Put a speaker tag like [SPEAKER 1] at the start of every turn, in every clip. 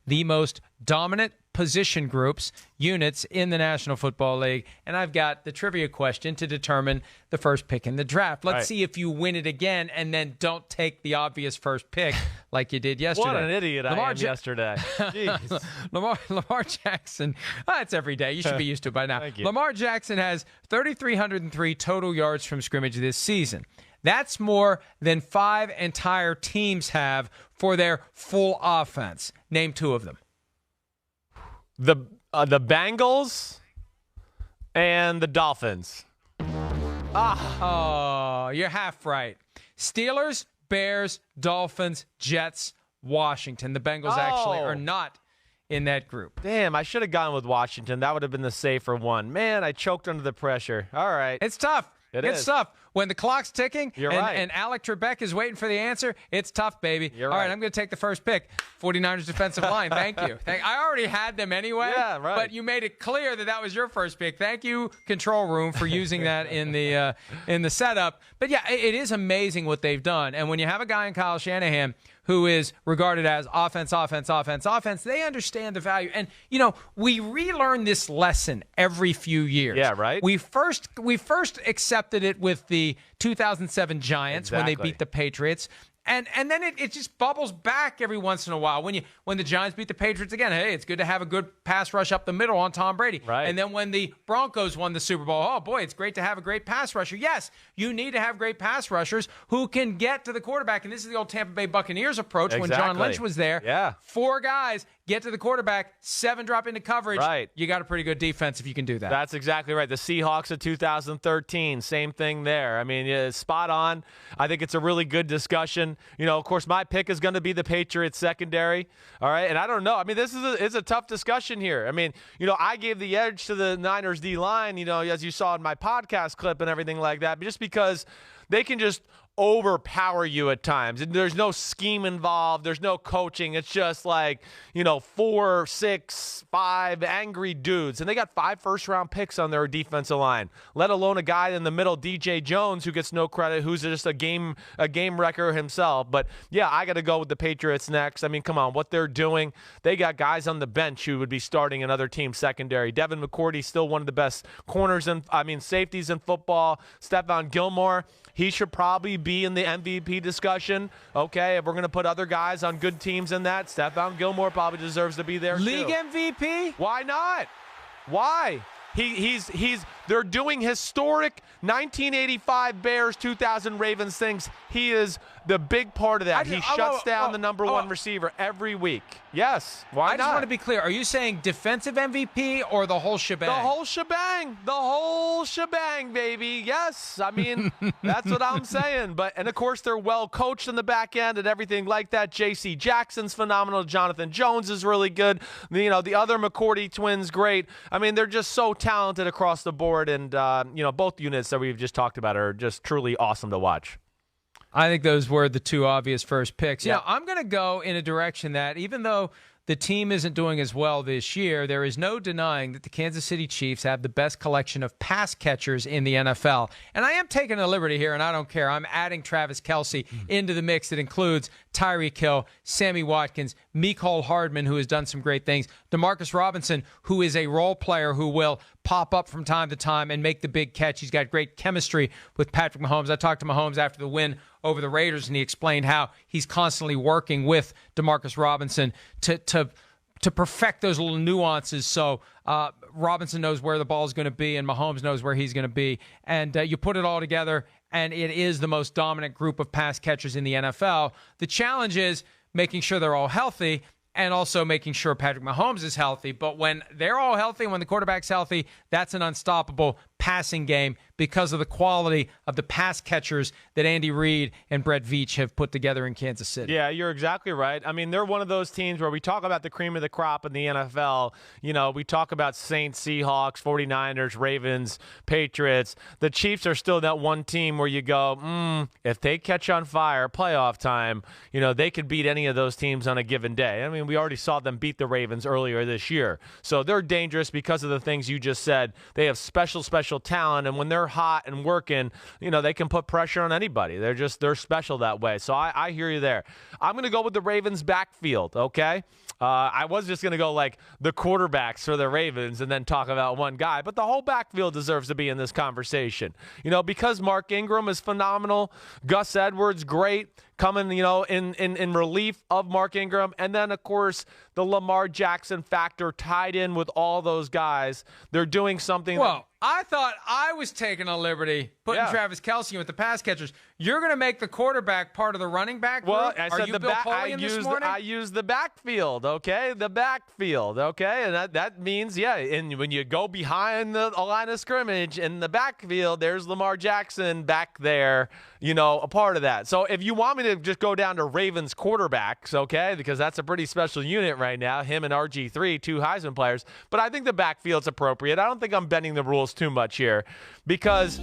[SPEAKER 1] the most dominant position groups, units in the National Football League. And I've got the trivia question to determine the first pick in the draft. Let's see if you win it again and then don't take the obvious first pick like you did yesterday.
[SPEAKER 2] What an idiot I am yesterday. Jeez.
[SPEAKER 1] Lamar Jackson, it's every day. You should be used to it by now.
[SPEAKER 2] Thank you.
[SPEAKER 1] Lamar Jackson has 3,303 total yards from scrimmage this season. That's more than 5 entire teams have for their full offense. Name 2 of them.
[SPEAKER 2] The Bengals and the Dolphins.
[SPEAKER 1] Oh, you're half right. Steelers, Bears, Dolphins, Jets, Washington. The Bengals actually are not in that group.
[SPEAKER 2] Damn, I should have gone with Washington. That would have been the safer one. Man, I choked under the pressure. All right.
[SPEAKER 1] It's tough. It's tough. When the clock's ticking and Alec Trebek is waiting for the answer, it's tough, baby. All right, I'm going to take the first pick. 49ers defensive line. Thank you. I already had them anyway, but you made it clear that was your first pick. Thank you, control room, for using that in the setup. But, yeah, it is amazing what they've done. And when you have a guy in Kyle Shanahan who is regarded as offense, they understand the value. And, we relearn this lesson every few years.
[SPEAKER 2] Yeah, right?
[SPEAKER 1] We first accepted it with the 2007 Giants when they beat the Patriots. And then it just bubbles back every once in a while. When the Giants beat the Patriots again, hey, it's good to have a good pass rush up the middle on Tom Brady.
[SPEAKER 2] Right.
[SPEAKER 1] And then when the Broncos won the Super Bowl, oh, boy, it's great to have a great pass rusher. Yes, you need to have great pass rushers who can get to the quarterback. And this is the old Tampa Bay Buccaneers approach when John Lynch was there.
[SPEAKER 2] Yeah.
[SPEAKER 1] 4 guys get to the quarterback, 7 drop into coverage.
[SPEAKER 2] Right.
[SPEAKER 1] You got a pretty good defense if you can do that.
[SPEAKER 2] That's exactly right. The Seahawks of 2013, same thing there. I mean, spot on. I think it's a really good discussion. Of course, my pick is going to be the Patriots secondary. All right. And I don't know. I mean, this is a tough discussion here. I mean, I gave the edge to the Niners D-line, as you saw in my podcast clip and everything like that, just because they can just overpower you at times. And there's no scheme involved. There's no coaching. It's just like, 4, 6, 5 angry dudes. And they got 5 first-round picks on their defensive line, let alone a guy in the middle, DJ Jones, who gets no credit, who's just a game wrecker himself. But, yeah, I got to go with the Patriots next. I mean, come on, what they're doing. They got guys on the bench who would be starting another team's secondary. Devin McCourty's still one of the best safeties in football. Stephon Gilmore, he should probably be in the MVP discussion. Okay, if we're going to put other guys on good teams in that, Stephon Gilmore probably deserves to be there
[SPEAKER 1] League
[SPEAKER 2] too.
[SPEAKER 1] MVP?
[SPEAKER 2] Why not? Why? They're doing historic 1985 Bears, 2000 Ravens things. He is the big part of that. He shuts down the number 1 receiver every week. Yes. Why not?
[SPEAKER 1] I just want to be clear. Are you saying defensive MVP or the whole shebang?
[SPEAKER 2] The whole shebang. The whole shebang, baby. Yes. I mean, that's what I'm saying. And of course, they're well coached in the back end and everything like that. J.C. Jackson's phenomenal. Jonathan Jones is really good. The other McCourty twins, great. I mean, they're just so talented across the board. And, both units that we've just talked about are just truly awesome to watch.
[SPEAKER 1] I think those were the 2 obvious first picks.
[SPEAKER 2] Yeah.
[SPEAKER 1] I'm going to go in a direction that even though the team isn't doing as well this year, there is no denying that the Kansas City Chiefs have the best collection of pass catchers in the NFL. And I am taking a liberty here, and I don't care. I'm adding Travis Kelce into the mix that includes Tyreek Hill, Sammy Watkins, Mecole Hardman, who has done some great things, Demarcus Robinson, who is a role player who will pop up from time to time and make the big catch. He's got great chemistry with Patrick Mahomes. I talked to Mahomes after the win over the Raiders, and he explained how he's constantly working with Demarcus Robinson to perfect those little nuances. So Robinson knows where the ball is going to be, and Mahomes knows where he's going to be. And you put it all together, and it is the most dominant group of pass catchers in the NFL. The challenge is making sure they're all healthy and also making sure Patrick Mahomes is healthy. But when they're all healthy, when the quarterback's healthy, that's an unstoppable passing game because of the quality of the pass catchers that Andy Reid and Brett Veach have put together in Kansas City.
[SPEAKER 2] Yeah, you're exactly right. I mean, they're one of those teams where we talk about the cream of the crop in the NFL. We talk about Saints, Seahawks, 49ers, Ravens, Patriots. The Chiefs are still that one team where you go, if they catch on fire, playoff time, they could beat any of those teams on a given day. I mean, we already saw them beat the Ravens earlier this year. So they're dangerous because of the things you just said. They have special talent, and when they're they're hot and working, they can put pressure on anybody. They're special that way. So I hear you there. I'm going to go with the Ravens backfield, okay? I was just going to go like the quarterbacks for the Ravens and then talk about one guy, but the whole backfield deserves to be in this conversation. Because Mark Ingram is phenomenal, Gus Edwards, great, coming, in relief of Mark Ingram. And then, of course, the Lamar Jackson factor tied in with all those guys. They're doing something.
[SPEAKER 1] Well, I thought I was taking a liberty putting Travis Kelce with the pass catchers. You're going to make the quarterback part of the running back group?
[SPEAKER 2] Well, I said I used the backfield, okay? The backfield, okay? And that means, and when you go behind the line of scrimmage in the backfield, there's Lamar Jackson back there, a part of that. So if you want me to just go down to Ravens quarterbacks, okay, because that's a pretty special unit right now, him and RG3, two Heisman players, but I think the backfield's appropriate. I don't think I'm bending the rules too much here because,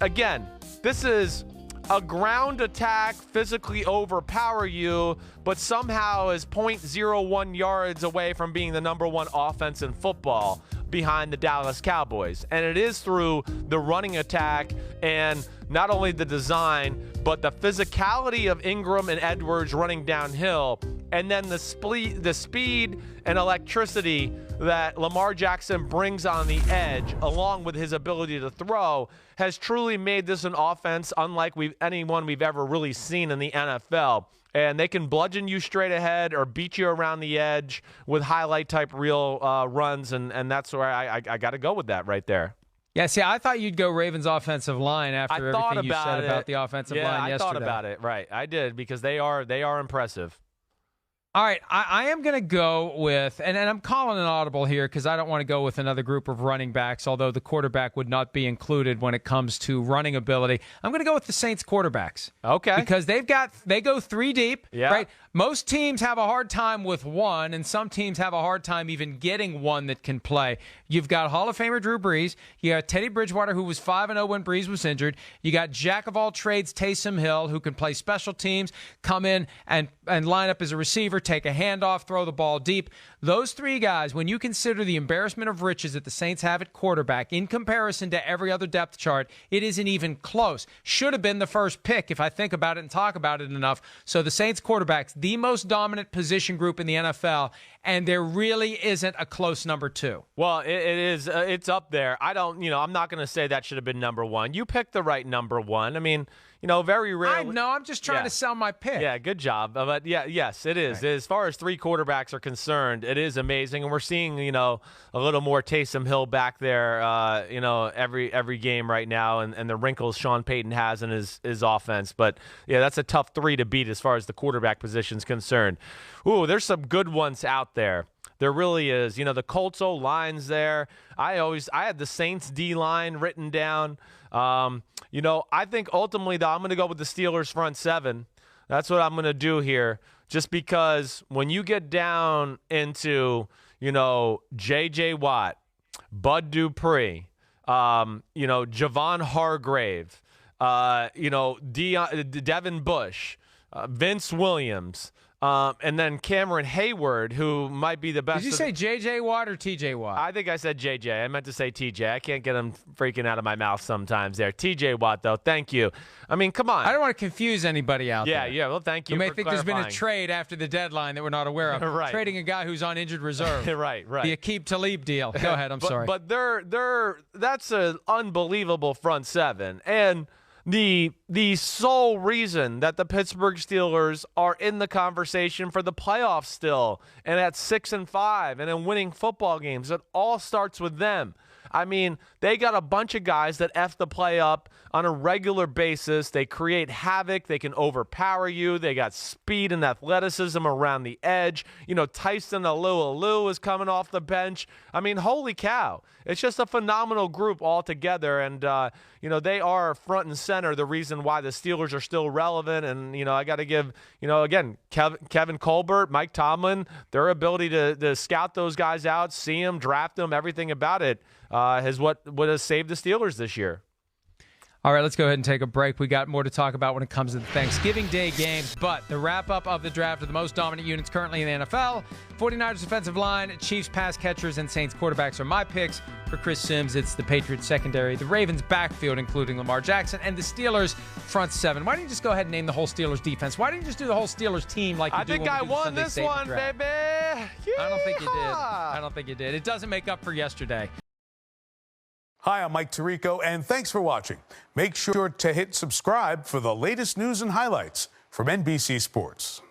[SPEAKER 2] again, this is a ground attack, physically overpower you, but somehow is 0.01 yards away from being the number one offense in football behind the Dallas Cowboys. And it is through the running attack and not only the design, but the physicality of Ingram and Edwards running downhill, and then the speed and electricity that Lamar Jackson brings on the edge, along with his ability to throw, has truly made this an offense unlike anyone we've ever really seen in the NFL. And they can bludgeon you straight ahead or beat you around the edge with highlight-type reel runs, and that's where I got to go with that right there.
[SPEAKER 1] Yeah, see, I thought you'd go Ravens offensive line after everything you said about the offensive line yesterday.
[SPEAKER 2] Yeah, I thought about it, right. I did, because they are impressive.
[SPEAKER 1] All right, I am going to go with, and I'm calling an audible here because I don't want to go with another group of running backs, although the quarterback would not be included when it comes to running ability. I'm going to go with the Saints quarterbacks.
[SPEAKER 2] Okay.
[SPEAKER 1] Because they go three deep, right? Most teams have a hard time with one, and some teams have a hard time even getting one that can play. You've got Hall of Famer Drew Brees. You got Teddy Bridgewater, who was 5-0 when Brees was injured. You got jack of all trades Taysom Hill, who can play special teams, come in and line up as a receiver, take a handoff, throw the ball deep. Those three guys, when you consider the embarrassment of riches that the Saints have at quarterback in comparison to every other depth chart, it isn't even close. Should have been the first pick if I think about it and talk about it enough. So the Saints quarterbacks, the most dominant position group in the NFL, and there really isn't a close number two.
[SPEAKER 2] Well, it is. It's up there. I'm not going to say that should have been number one. You picked the right number one. I mean, very rarely.
[SPEAKER 1] I know. I'm just trying to sell my pick.
[SPEAKER 2] Yeah, good job. But yes, it is. Right. As far as three quarterbacks are concerned, it is amazing, and we're seeing a little more Taysom Hill back there, every game right now, and the wrinkles Sean Payton has in his offense. But yeah, that's a tough three to beat as far as the quarterback position is concerned. Ooh, there's some good ones out there. There really is. The Colts O-line's there. I had the Saints D-line written down. I think ultimately, though, I'm going to go with the Steelers front seven. That's what I'm going to do here, just because when you get down into, J.J. Watt, Bud Dupree, Javon Hargrave, Devin Bush, Vince Williams, and then Cameron Hayward, who might be the best.
[SPEAKER 1] Did you say J.J. Watt or T.J. Watt?
[SPEAKER 2] I think I said J.J. I meant to say T.J. I can't get them freaking out of my mouth sometimes there. T.J. Watt, though, thank you. I mean, come on.
[SPEAKER 1] I don't want to confuse anybody out there.
[SPEAKER 2] Yeah, well, thank you.
[SPEAKER 1] You may think there's been a trade after the deadline that we're not aware of.
[SPEAKER 2] Right.
[SPEAKER 1] Trading a guy who's on injured reserve.
[SPEAKER 2] Right.
[SPEAKER 1] The Aqib Talib deal. Go ahead, I'm sorry.
[SPEAKER 2] But that's an unbelievable front seven. And the sole reason that the Pittsburgh Steelers are in the conversation for the playoffs still, and at 6-5 and in winning football games, it all starts with them. I mean, they got a bunch of guys that F the play up on a regular basis. They create havoc. They can overpower you. They got speed and athleticism around the edge. Tyson Alu is coming off the bench. I mean, holy cow. It's just a phenomenal group altogether. And, they are front and center, the reason why the Steelers are still relevant. And, I got to give, again, Kevin Colbert, Mike Tomlin, their ability to scout those guys out, see them, draft them, everything about it. Is what has saved the Steelers this year.
[SPEAKER 1] All right, let's go ahead and take a break. We got more to talk about when it comes to the Thanksgiving Day games, but the wrap-up of the draft of the most dominant units currently in the NFL, 49ers defensive line, Chiefs pass catchers, and Saints quarterbacks are my picks. For Chris Simms, it's the Patriots secondary, the Ravens backfield, including Lamar Jackson, and the Steelers front seven. Why don't you just go ahead and name the whole Steelers defense? Why didn't you just do the whole Steelers team like you do when we do the Sunday
[SPEAKER 2] won this one,
[SPEAKER 1] draft?
[SPEAKER 2] baby. Yeah.
[SPEAKER 1] I don't think you did. I don't think you did. It doesn't make up for yesterday.
[SPEAKER 3] Hi, I'm Mike Tirico, and thanks for watching. Make sure to hit subscribe for the latest news and highlights from NBC Sports.